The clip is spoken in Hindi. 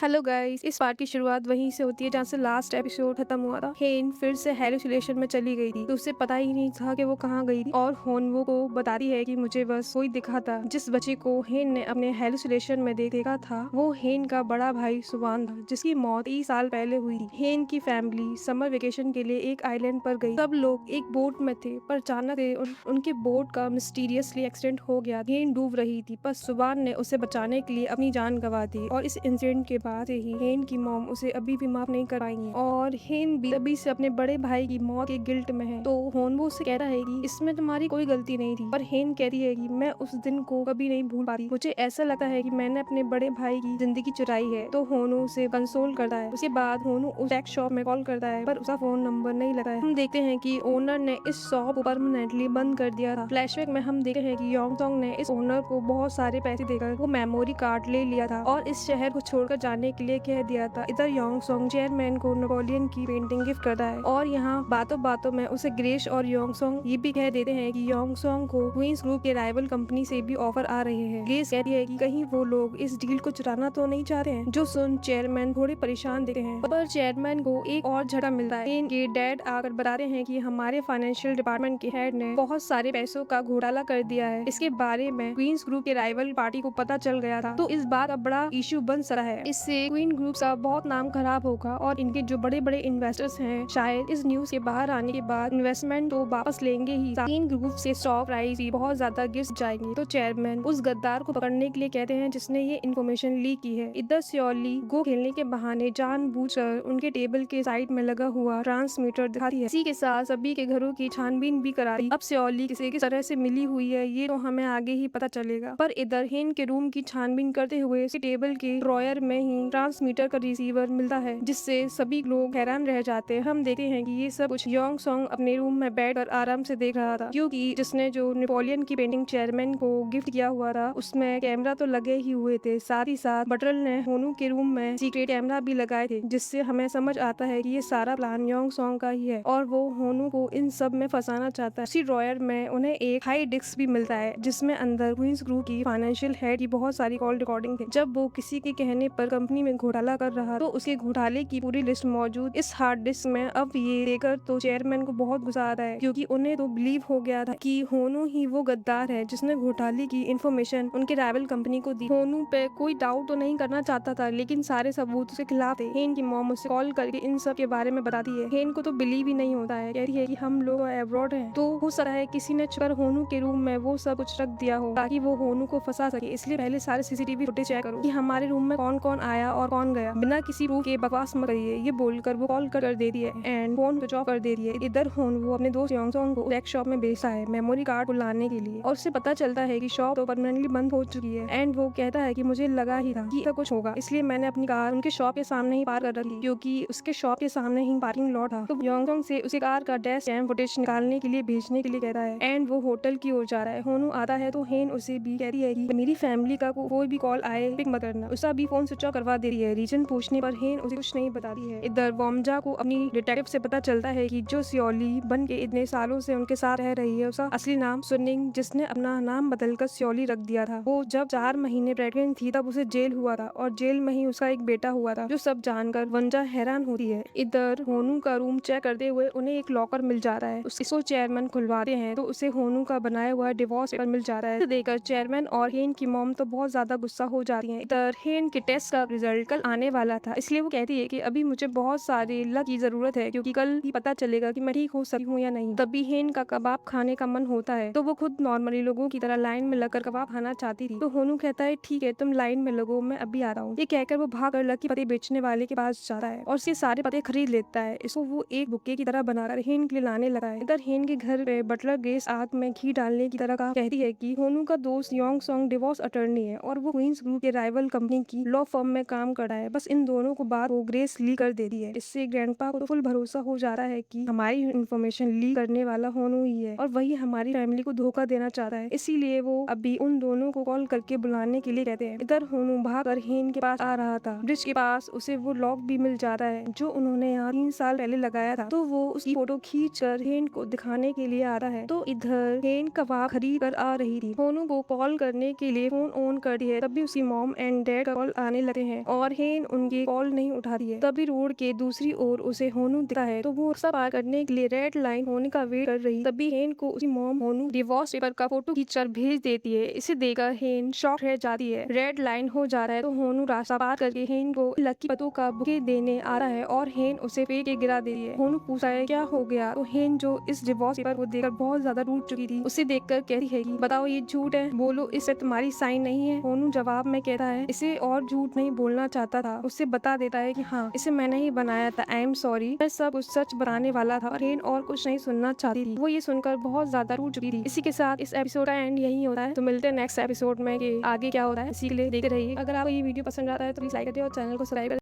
हेलो गाइस, इस पार्ट की शुरुआत वहीं से होती है जहाँ से लास्ट एपिसोड खत्म हुआ था। हेन फिर से हेलुसिनेशन में चली गई थी, तो उसे पता ही नहीं था कि वो कहाँ गई थी। और होनवो को बताती है कि मुझे बस कोई दिखा था। जिस बच्चे को हेन ने अपने हेलुसिनेशन में देखा था वो हेन का बड़ा भाई सुबान था, जिसकी मौत 30 साल पहले हुई थी। हेन की फैमिली समर वेकेशन के लिए एक आइलैंड पर गई। सब लोग एक बोट में थे, पर अचानक से उनके बोट का मिस्टीरियसली एक्सीडेंट हो गया। हेन डूब रही थी, पर सुबान ने उसे बचाने के लिए अपनी जान गंवा दी। और इस इंसिडेंट के बाद से ही हेन की मॉम उसे अभी भी माफ नहीं कर पाएंगी और हेन भी अभी से अपने बड़े भाई की मौत के गिल्ट में है। तो होनवो उसे कहता है कि इसमें तुम्हारी कोई गलती नहीं थी, पर हेन कहती है कि मैं उस दिन को कभी नहीं भूल पाती। मुझे ऐसा लगता है कि मैंने अपने बड़े भाई की जिंदगी चुराई है। तो होनू उसे कंसोल करता है। उसके बाद होनू उस टेक शॉप में कॉल करता है, पर उसका फोन नंबर नहीं लगा है। हम देखते हैं कि ओनर ने इस शॉप को परमानेंटली बंद कर दिया था। फ्लैशबैक में हम देखते हैं कि योंगसोंग ने इस ओनर को बहुत सारे पैसे देकर वो मेमोरी कार्ड ले लिया था और इस शहर को छोड़कर जाने के लिए कह दिया था। इधर योंगसोंग चेयरमैन को नेपोलियन की पेंटिंग गिफ्ट करता है और यहाँ बातों बातों में उसे ग्रेश और योंगसोंग ये भी कह देते हैं कि योंगसोंग को क्वींस ग्रुप के राइवल कंपनी से भी ऑफर आ रहे हैं। ग्रेस कहती है कि कहीं वो लोग इस डील को चुराना तो नहीं चाहते हैं। जो सुन चेयरमैन थोड़े परेशान दिखते हैं, पर चेयरमैन को एक और झटका मिलता है। इनके डैड आकर बताते हैं कि हमारे फाइनेंशियल डिपार्टमेंट के हेड ने बहुत सारे पैसों का घोटाला कर दिया है। इसके बारे में क्वींस ग्रुप के राइवल पार्टी को पता चल गया था, तो इस बात का बड़ा इशू बन सकता है। इससे क्वीन ग्रुप का बहुत नाम खराब होगा और इनके जो बड़े बड़े इन्वेस्टर्स हैं शायद इस न्यूज के बाहर आने के बाद इन्वेस्टमेंट तो वापस लेंगे ही, क्वीन ग्रुप से स्टॉक प्राइस भी बहुत ज्यादा गिर जाएंगे। तो चेयरमैन उस गद्दार को पकड़ने के लिए कहते हैं जिसने ये इन्फॉर्मेशन लीक की है। इधर श्योरली गो खेलने के बहाने जानबूझकर उनके टेबल के साइड में लगा हुआ ट्रांसमीटर दिखाती है। इसी के साथ सभी के घरों की छानबीन भी कराई। अब श्योरली किसी किस तरह से मिली हुई है ये तो हमें आगे ही पता चलेगा। पर इधर हेन के रूम की छानबीन करते हुए उसके टेबल के ड्रॉयर में ही ट्रांसमीटर का रिसीवर मिलता है, जिससे सभी लोग हैरान रह जाते हैं। हम देखते हैं कि ये सब कुछ योंगसोंग अपने रूम में बैठकर आराम से देख रहा था, क्योंकि जिसने जो नेपोलियन की पेंटिंग चेयरमैन को गिफ्ट किया हुआ था उसमें कैमरा तो लगे ही हुए थे। साथ ही साथ बटल ने होनू के रूम में सीक्रेट कैमरा भी लगाए थे, जिससे हमें समझ आता है कि ये सारा प्लान योंगसोंग का ही है और वो होनू को इन सब में फंसाना चाहता है। उसी ड्रॉयर में उन्हें एक हाई डिस्क भी मिलता है, जिसमें अंदर क्वींस ग्रुप की फाइनेंशियल हेड की बहुत सारी कॉल रिकॉर्डिंग थे। जब वो किसी के कहने पर कंपनी में घोटाला कर रहा तो उसके घोटाले की पूरी लिस्ट मौजूद इस हार्ड डिस्क में। अब ये देखकर तो चेयरमैन को बहुत गुस्सा आता है, क्योंकि उन्हें तो बिलीव हो गया था कि होनू ही वो गद्दार है जिसने घोटाले की इंफॉर्मेशन उनके राइवल कंपनी को दी। होनू पे कोई डाउट तो नहीं करना चाहता था, लेकिन सारे सबूत उसके खिलाफ थे। हेन की मॉम उसे कॉल करके इन सब के बारे में बताती है। हेन को तो बिलीव ही नहीं होता है, कहती है कि हम लोग अब्रॉड हैं, तो हो सकता है किसी ने छुपकर होनू के रूम में वो सब कुछ रख दिया हो ताकि वो होनू को फंसा सके। इसलिए पहले सारे सीसीटीवी फुटेज चेक करो कि हमारे रूम में कौन कौन आया और कौन गया। बिना किसी प्रूफ के बकवास मत करिए, ये बोलकर वो कॉल कर देती है एंड फोन स्विच ऑफ कर देती है। इधर होनवो अपने दोस्त योंगसोंग को टेक शॉप में भेजता है मेमोरी कार्ड को लाने के लिए, और उससे पता चलता है कि शॉप तो परमानेंटली बंद हो चुकी है। एंड वो कहता है कि मुझे लगा ही था कि ऐसा कुछ होगा, इसलिए मैंने अपनी कार उनके शॉप के सामने ही पार्क कर रखी, क्योंकि उसके शॉप के सामने ही पार्किंग लॉट था। तो योंगसोंग से उसके कार का डैश कैम फुटेज निकालने के लिए भेजने के लिए कहता है एंड वो होटल की ओर जा रहा है। होनू आता है तो हेन उसे भी कहती है कि मेरी फैमिली का कोई भी कॉल आए पिक मत करना। उसका भी फोन स्विच ऑफ करवा दे रही है। रीजन पूछने पर हेन उसे कुछ नहीं बताती है। इधर वॉमजा को अपनी डिटेक्टिव से पता चलता है कि जो श्योली बन के इतने सालों से उनके साथ रह रही है उसका असली नाम सुनिंग, जिसने अपना नाम बदलकर श्योली रख दिया था। वो जब 4 महीने प्रेग्नेंट थी तब उसे जेल हुआ था और जेल में ही उसका एक बेटा हुआ था, जो सब जानकर वंजा हैरान होती है। इधर होनू का रूम चेक करते हुए उन्हें एक लॉकर मिल जाता है। उसको चेयरमैन खुलवाते हैं तो उसे होनू का बनाया हुआ डिवोर्स पेपर मिल जाता है। देखकर चेयरमैन और हेन की मॉम तो बहुत ज्यादा गुस्सा हो जाती है। इधर हेन के टेस्ट का रिजल्ट कल आने वाला था, इसलिए वो कहती है कि अभी मुझे बहुत सारे लक की जरूरत है, क्योंकि कल ही पता चलेगा कि मैं ठीक हो सकी हूँ या नहीं। तभी हेन का कबाब खाने का मन होता है, तो वो खुद नॉर्मली लोगों की तरह लाइन में लगकर कबाब खाना चाहती थी। तो होनू कहता है ठीक है तुम लाइन में लगो, मैं अभी आ रहा हूँ। ये कहकर वो भागकर लक की पत्ते बेचने वाले के पास जाता है और उसके सारे पत्ते खरीद लेता है। इसको वो एक बुक्के की तरह बनाकर हेन के लिए लाने लगा है। इधर हेन के घर पे बटलर ग्रेस आग में घी डालने की तरह का कहती है कि होनू का दोस्त योंगसोंग डिवोर्स अटर्नी है और वो क्वींस ग्रुप के राइवल कंपनी की लॉ फर्म में काम कर रहा है। बस इन दोनों को बात वो ग्रेस लीक कर देती है। इससे ग्रैंडपा को तो फुल भरोसा हो जाता है कि हमारी इन्फॉर्मेशन लीक करने वाला होनू ही है और वही हमारी फैमिली को धोखा देना चाहता है। इसीलिए वो अभी उन दोनों को कॉल करके बुलाने के लिए कहते हैं। इधर होनू भागकर हेन के पास आ रहा था। ब्रिज के पास उसे वो लॉक भी मिल जाता है जो उन्होंने यहाँ 3 साल पहले लगाया था, तो वो उसकी फोटो खींच कर हेन को दिखाने के लिए आता है। तो इधर हेन कबाब खरीद कर आ रही थी। होनू को कॉल करने के लिए फोन ऑन कर दिया है, तभी उसकी मॉम एंड डैड का कॉल आने लगे हैं और हेन उनकी कॉल नहीं उठाती है। तभी रोड के दूसरी ओर उसे होनू दिखता है तो वो रास्ता पार करने के लिए रेड लाइन होने का वेट कर रही। तभी हेन को उसकी मॉम होनू डिवोर्स पेपर का फोटो खींचकर भेज देती है। इसे देखकर हेन शॉक रह जाती है। रेड लाइन हो जा रहा है तो होनू रास्ता पार करके हेन को लकी पतों का बुके देने आ रहा है और हेन उसे फेंक के गिरा देती है। होनू पूछता है क्या हो गया तो हेन जो इस डिवोर्स पेपर को देखकर बहुत ज्यादा टूट चुकी थी उसे देखकर कहती है कि बताओ ये झूठ है, बोलो इस पे तुम्हारी साइन नहीं है। होनू जवाब में कहता है इसे और झूठ नहीं बोलना चाहता था। उसे बता देता है कि हाँ इसे मैंने ही बनाया था, आई एम सॉरी, मैं सब कुछ सच बनाने वाला था। और हेन और कुछ नहीं सुनना चाहती थी। वो ये सुनकर बहुत ज्यादा टूट चुकी थी। इसी के साथ इस एपिसोड का एंड यही होता है। तो मिलते हैं नेक्स्ट एपिसोड में कि आगे क्या होता है। इसी के लिए देखते रहिए। अगर आपको ये वीडियो पसंद आता है तो प्लीज लाइक करिए और चैनल को सब्सक्राइब